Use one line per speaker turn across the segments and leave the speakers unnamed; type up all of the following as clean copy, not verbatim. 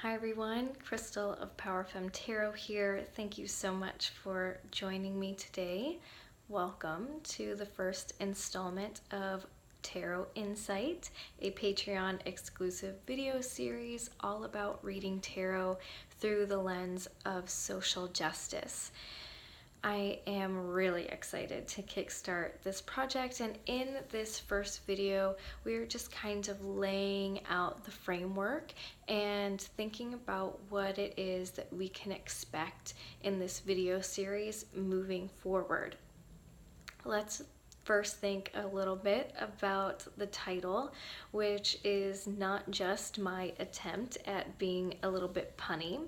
Hi everyone, Crystal of Power Femme Tarot here. Thank you so much for joining me today. Welcome to the first installment of Tarot Incite, a Patreon exclusive video series all about reading tarot through the lens of social justice. I am really excited to kickstart this project, and in this first video we're just kind of laying out the framework and thinking about what it is that we can expect in this video series moving forward. Let's first think a little bit about the title, which is not just my attempt at being a little bit punny.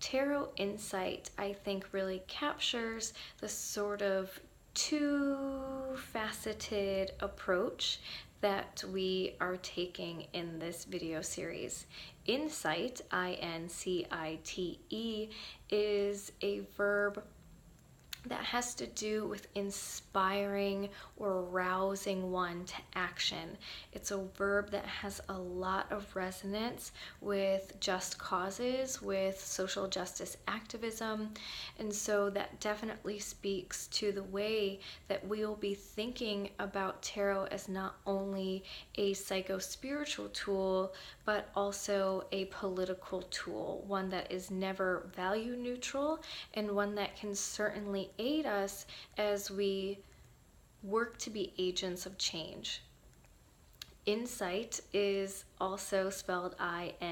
Tarot Incite, I think, really captures the sort of two-faceted approach that we are taking in this video series. Incite, I-N-C-I-T-E, is a verb that has to do with inspiring or rousing one to action. It's a verb that has a lot of resonance with just causes, with social justice activism, and so that definitely speaks to the way that we will be thinking about tarot as not only a psycho-spiritual tool, but also a political tool, one that is never value neutral and one that can certainly aid us as we work to be agents of change. Incite is also spelled I-N-S-I-G-H-T,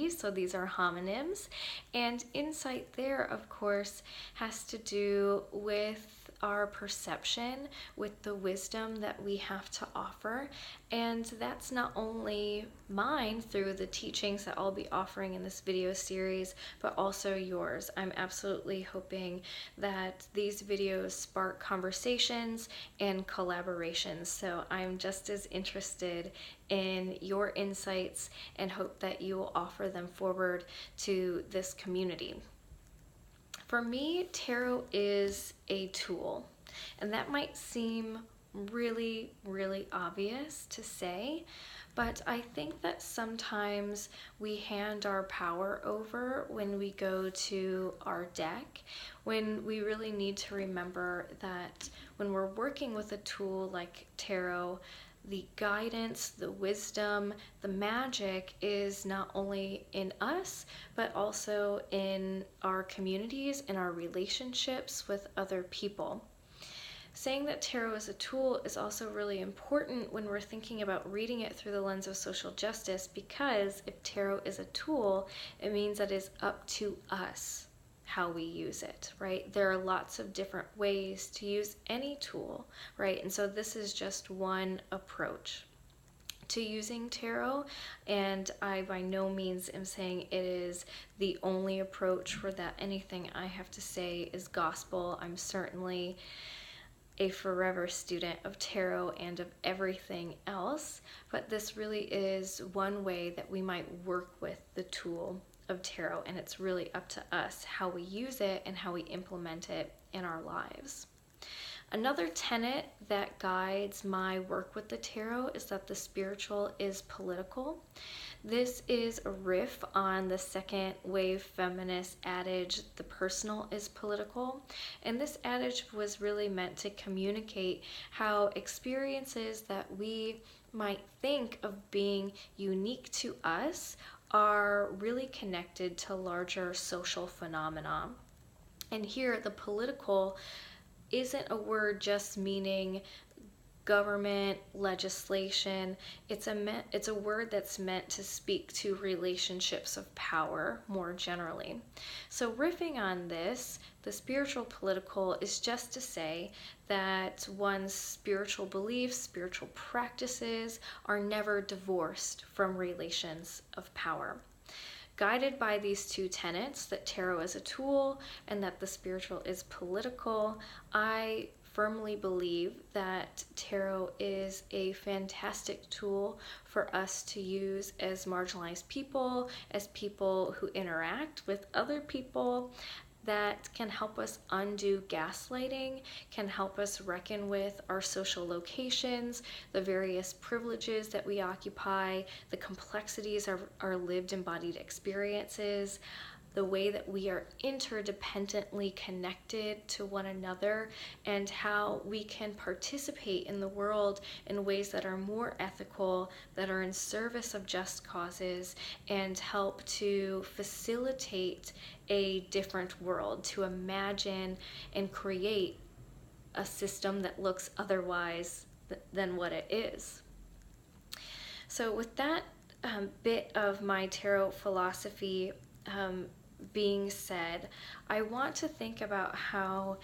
so these are homonyms. And insight there, of course, has to do with our perception, with the wisdom that we have to offer. And that's not only mine through the teachings that I'll be offering in this video series, but also yours. I'm absolutely hoping that these videos spark conversations and collaborations. So I'm just as interested in your insights and hope that you will offer them forward to this community. For me, tarot is a tool, and that might seem really, really obvious to say, but I think that sometimes we hand our power over when we go to our deck, when we really need to remember that when we're working with a tool like tarot, the guidance, the wisdom, the magic is not only in us, but also in our communities and our relationships with other people. Saying that tarot is a tool is also really important when we're thinking about reading it through the lens of social justice, because if tarot is a tool, it means that it's up to us how we use it, right? There are lots of different ways to use any tool, right? And so this is just one approach to using tarot, and I by no means am saying it is the only approach, for that anything I have to say is gospel. I'm certainly a forever student of tarot and of everything else, but this really is one way that we might work with the tool of tarot, and it's really up to us how we use it and how we implement it in our lives. Another tenet that guides my work with the tarot is that the spiritual is political. This is a riff on the second wave feminist adage, the personal is political. And this adage was really meant to communicate how experiences that we might think of being unique to us are really connected to larger social phenomena. And here, the political isn't a word just meaning government, legislation. It's a word that's meant to speak to relationships of power more generally. So riffing on this, the spiritual political is just to say that one's spiritual beliefs, spiritual practices are never divorced from relations of power. Guided by these two tenets, that tarot is a tool and that the spiritual is political, I firmly believe that tarot is a fantastic tool for us to use as marginalized people, as people who interact with other people, that can help us undo gaslighting, can help us reckon with our social locations, the various privileges that we occupy, the complexities of our lived embodied experiences, the way that we are interdependently connected to one another, and how we can participate in the world in ways that are more ethical, that are in service of just causes, and help to facilitate a different world, to imagine and create a system that looks otherwise than what it is. So, with that bit of my tarot philosophy being said, I want to think about how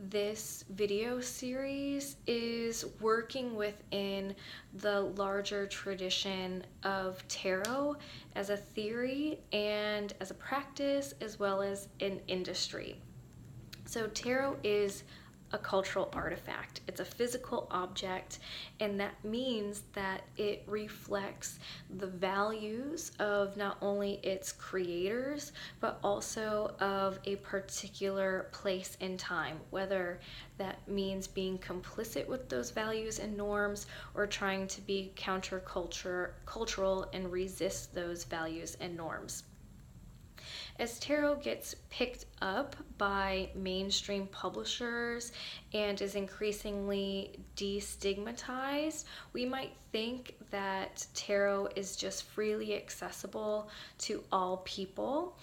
this video series is working within the larger tradition of tarot as a theory and as a practice, as well as an industry. So, tarot is a cultural artifact. It's a physical object, and that means that it reflects the values of not only its creators, but also of a particular place in time, whether that means being complicit with those values and norms or trying to be countercultural and resist those values and norms. As tarot gets picked up by mainstream publishers and is increasingly destigmatized, we might think that tarot is just freely accessible to all people,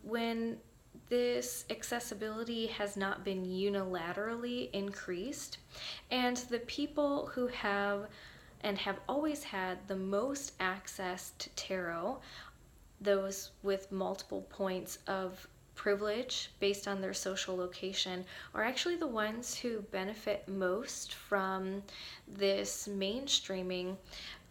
when this accessibility has not been unilaterally increased, and the people who have and have always had the most access to tarot, those with multiple points of privilege based on their social location, are actually the ones who benefit most from this mainstreaming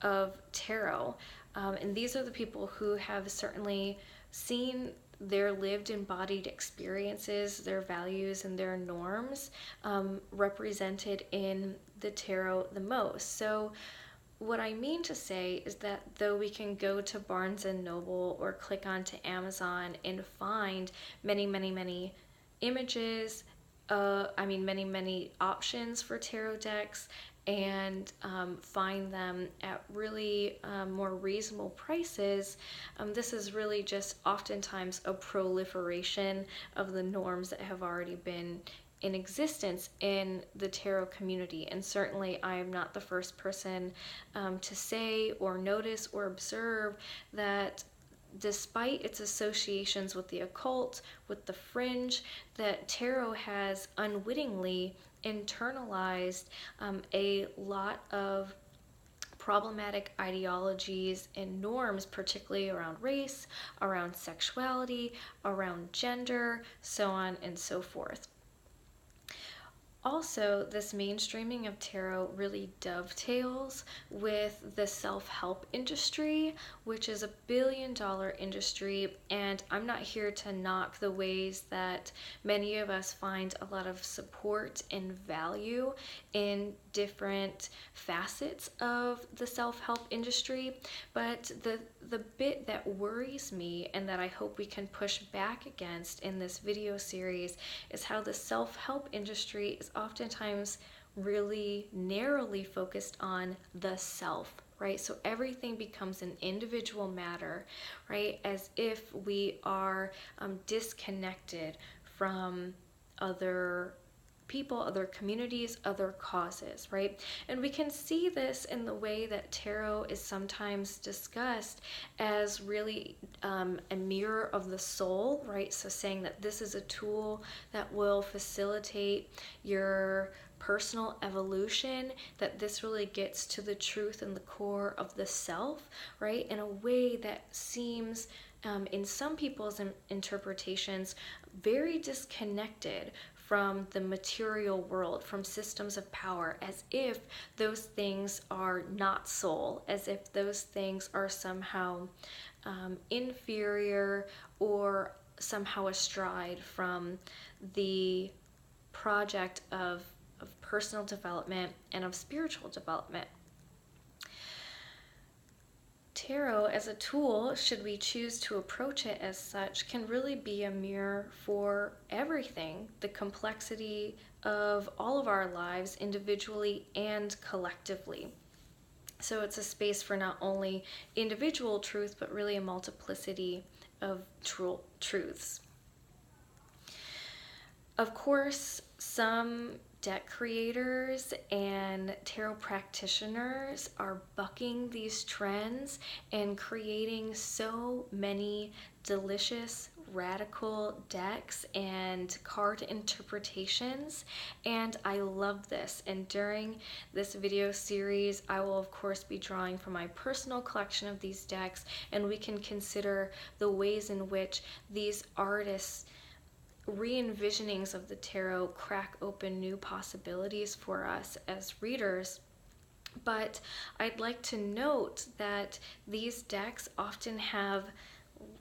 of tarot. And these are the people who have certainly seen their lived embodied experiences, their values, and their norms represented in the tarot the most. So what I mean to say is that though we can go to Barnes and Noble or click onto Amazon and find many, many, many images, many options for tarot decks, and find them at really more reasonable prices, this is really just oftentimes a proliferation of the norms that have already been in existence in the tarot community. And certainly I am not the first person to say or notice or observe that despite its associations with the occult, with the fringe, that tarot has unwittingly internalized a lot of problematic ideologies and norms, particularly around race, around sexuality, around gender, so on and so forth. Also, this mainstreaming of tarot really dovetails with the self-help industry, which is a billion-dollar industry, and I'm not here to knock the ways that many of us find a lot of support and value in different facets of the self-help industry, but the bit that worries me and that I hope we can push back against in this video series is how the self-help industry is oftentimes really narrowly focused on the self, right? So everything becomes an individual matter, right? As if we are disconnected from other people, other communities, other causes, right? And we can see this in the way that tarot is sometimes discussed as really a mirror of the soul, right? So saying that this is a tool that will facilitate your personal evolution, that this really gets to the truth and the core of the self, right? In a way that seems in some people's interpretations very disconnected from the material world, from systems of power, as if those things are not soul, as if those things are somehow inferior or somehow astride from the project of personal development and of spiritual development. tarot as a tool, should we choose to approach it as such, can really be a mirror for everything, the complexity of all of our lives individually and collectively. So it's a space for not only individual truth, but really a multiplicity of truths. Of course, some deck creators and tarot practitioners are bucking these trends and creating so many delicious, radical decks and card interpretations, and I love this. And during this video series, I will of course be drawing from my personal collection of these decks, and we can consider the ways in which these artists re-envisionings of the tarot crack open new possibilities for us as readers. But I'd like to note that these decks often have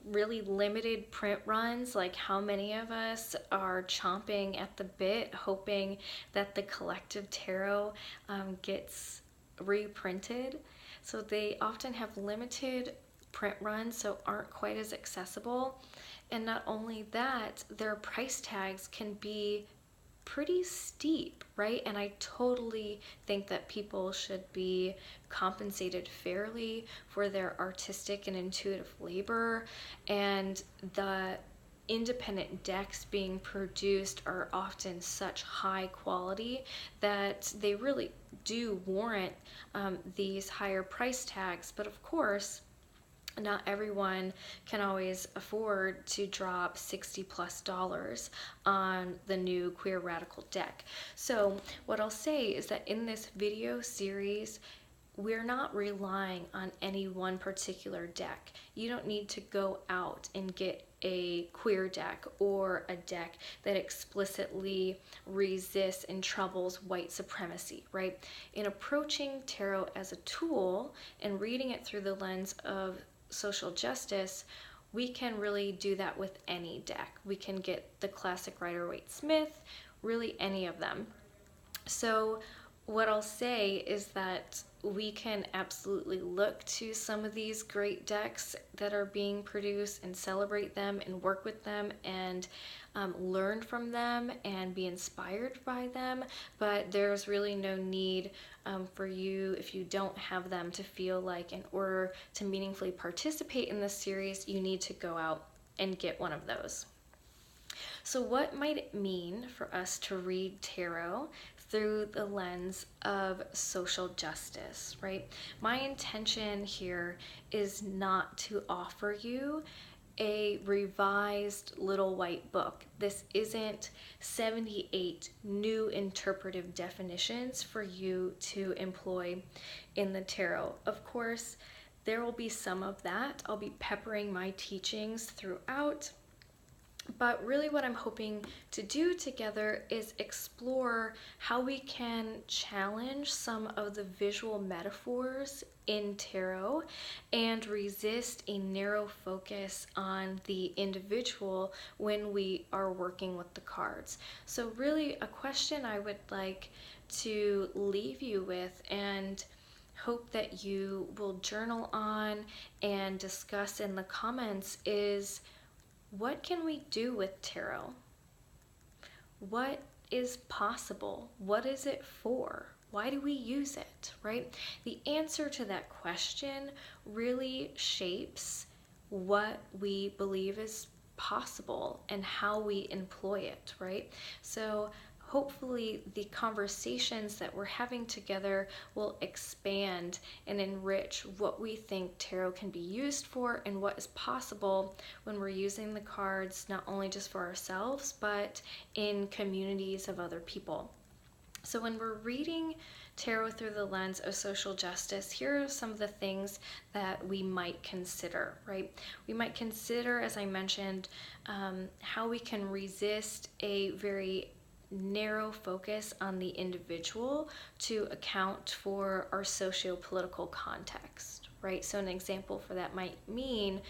really limited print runs. Like, how many of us are chomping at the bit hoping that the collective tarot gets reprinted? So they often have limited print runs, so aren't quite as accessible. And not only that, their price tags can be pretty steep, right? And I totally think that people should be compensated fairly for their artistic and intuitive labor. And the independent decks being produced are often such high quality that they really do warrant these higher price tags. But of course, not everyone can always afford to drop $60+ on the new Queer Radical deck. So what I'll say is that in this video series, we're not relying on any one particular deck. You don't need to go out and get a queer deck or a deck that explicitly resists and troubles white supremacy, right? In approaching tarot as a tool and reading it through the lens of social justice, we can really do that with any deck. We can get the classic Rider-Waite-Smith, really any of them. So what I'll say is that we can absolutely look to some of these great decks that are being produced and celebrate them and work with them and learn from them and be inspired by them, but there's really no need for you, if you don't have them, to feel like in order to meaningfully participate in this series, you need to go out and get one of those. So what might it mean for us to read tarot through the lens of social justice, right? My intention here is not to offer you a revised little white book. This isn't 78 new interpretive definitions for you to employ in the tarot. Of course, there will be some of that. I'll be peppering my teachings throughout. But really what I'm hoping to do together is explore how we can challenge some of the visual metaphors in tarot and resist a narrow focus on the individual when we are working with the cards. So really a question I would like to leave you with and hope that you will journal on and discuss in the comments is, what can we do with tarot? What is possible? What is it for? Why do we use it, right? The answer to that question really shapes what we believe is possible and how we employ it, right? So hopefully the conversations that we're having together will expand and enrich what we think tarot can be used for and what is possible when we're using the cards not only just for ourselves but in communities of other people. So when we're reading tarot through the lens of social justice, here are some of the things that we might consider, right? We might consider, as I mentioned, how we can resist a very narrow focus on the individual to account for our socio-political context, right? So an example for that might mean,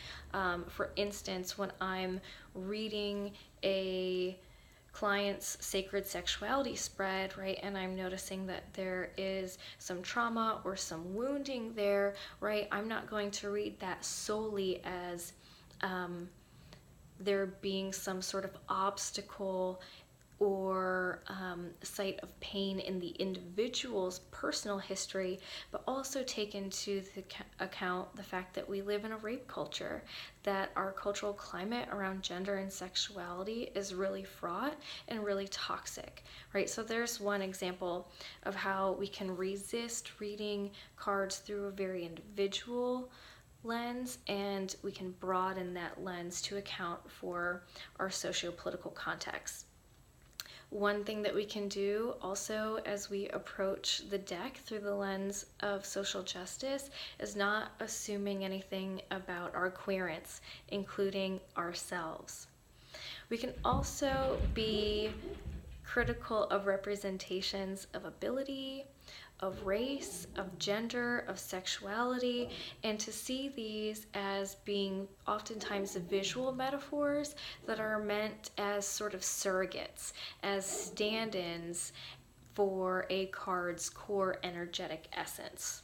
for instance, when I'm reading a client's sacred sexuality spread, right, and I'm noticing that there is some trauma or some wounding there, right, I'm not going to read that solely as there being some sort of obstacle or site of pain in the individual's personal history, but also take into account the fact that we live in a rape culture, that our cultural climate around gender and sexuality is really fraught and really toxic, right? So there's one example of how we can resist reading cards through a very individual lens, and we can broaden that lens to account for our socio-political context. One thing that we can do also as we approach the deck through the lens of social justice is not assuming anything about our queerance, including ourselves. We can also be critical of representations of ability, of race, of gender, of sexuality, and to see these as being oftentimes visual metaphors that are meant as sort of surrogates, as stand-ins for a card's core energetic essence.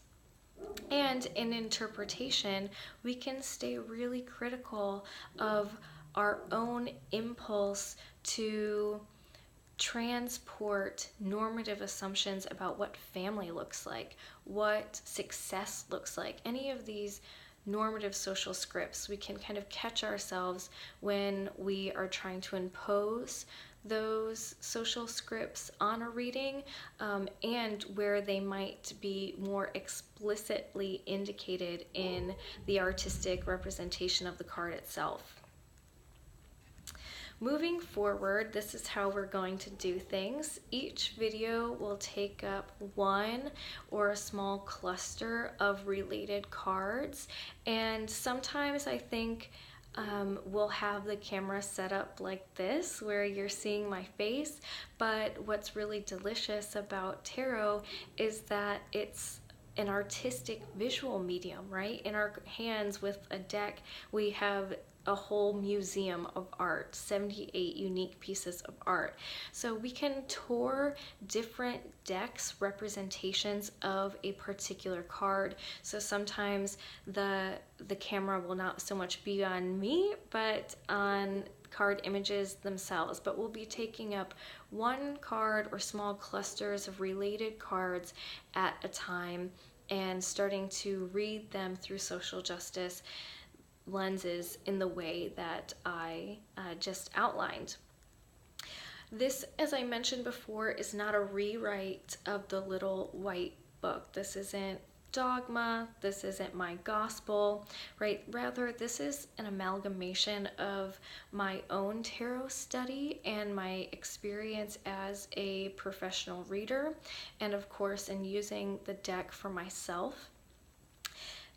And in interpretation, we can stay really critical of our own impulse to transport normative assumptions about what family looks like, what success looks like, any of these normative social scripts. We can kind of catch ourselves when we are trying to impose those social scripts on a reading, and where they might be more explicitly indicated in the artistic representation of the card itself. Moving forward, this is how we're going to do things. Each video will take up one or a small cluster of related cards, and sometimes I think we'll have the camera set up like this where you're seeing my face, but what's really delicious about tarot is that it's an artistic visual medium, right? In our hands with a deck, we have a whole museum of art, 78 unique pieces of art. So we can tour different decks representations of a particular card. So sometimes the camera will not so much be on me, but on card images themselves, but we'll be taking up one card or small clusters of related cards at a time and starting to read them through social justice lenses in the way that I just outlined. This, as I mentioned before, is not a rewrite of the little white book. This isn't dogma, this isn't my gospel, right? Rather, this is an amalgamation of my own tarot study and my experience as a professional reader, and of course in using the deck for myself.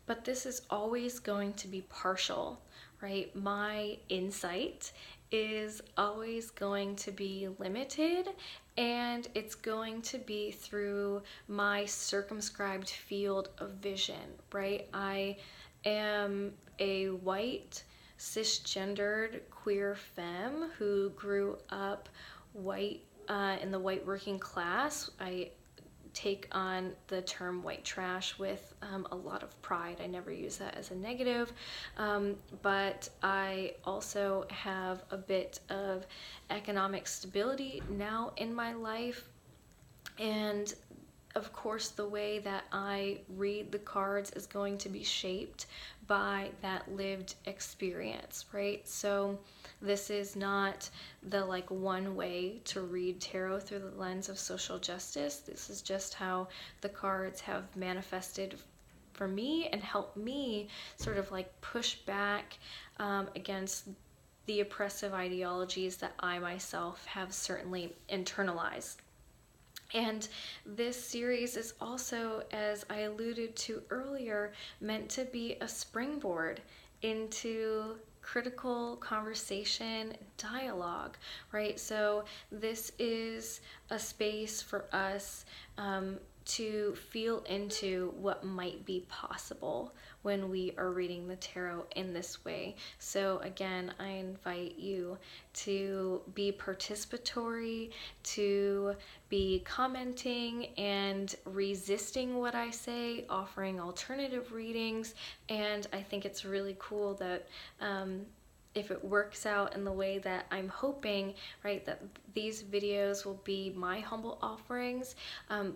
But this is always going to be partial, right? My insight is always going to be limited, and it's going to be through my circumscribed field of vision, right? I am a white, cisgendered, queer femme who grew up white in the white working class. I take on the term white trash with a lot of pride. I never use that as a negative, but I also have a bit of economic stability now in my life, and of course the way that I read the cards is going to be shaped by that lived experience, right? So this is not the one way to read tarot through the lens of social justice. This is just how the cards have manifested for me and helped me sort of push back against the oppressive ideologies that I myself have certainly internalized. And this series is also, as I alluded to earlier, meant to be a springboard into critical conversation, dialogue, right? So this is a space for us to feel into what might be possible when we are reading the tarot in this way. So again, I invite you to be participatory, to be commenting and resisting what I say, offering alternative readings, and I think it's really cool that if it works out in the way that I'm hoping, right, that these videos will be my humble offerings,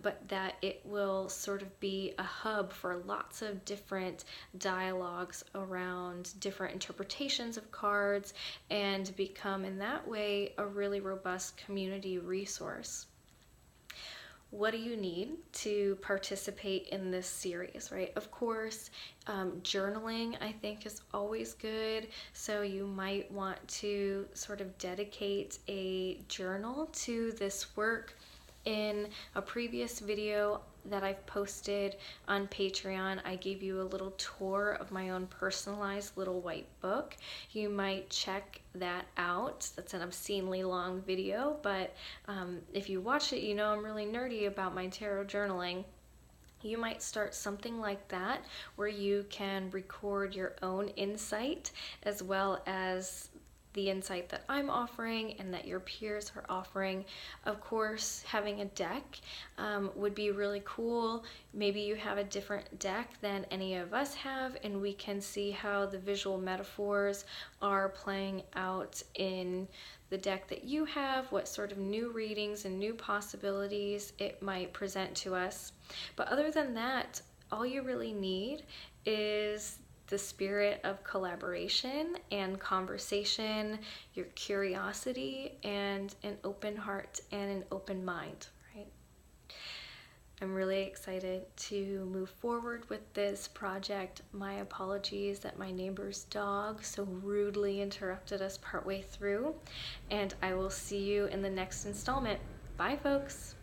but that it will sort of be a hub for lots of different dialogues around different interpretations of cards and become in that way a really robust community resource. What do you need to participate in this series, right? Of course, journaling I think is always good. So you might want to sort of dedicate a journal to this work. In a previous video that I've posted on Patreon, I gave you a little tour of my own personalized little white book. You might check that out. That's an obscenely long video, but if you watch it, you know I'm really nerdy about my tarot journaling. You might start something like that where you can record your own insight as well as the insight that I'm offering and that your peers are offering. Of course, having a deck would be really cool. Maybe you have a different deck than any of us have, and we can see how the visual metaphors are playing out in the deck that you have, what sort of new readings and new possibilities it might present to us. But other than that, all you really need is the spirit of collaboration and conversation, your curiosity, and an open heart and an open mind, right? I'm really excited to move forward with this project. My apologies that my neighbor's dog so rudely interrupted us partway through, and I will see you in the next installment. Bye, folks.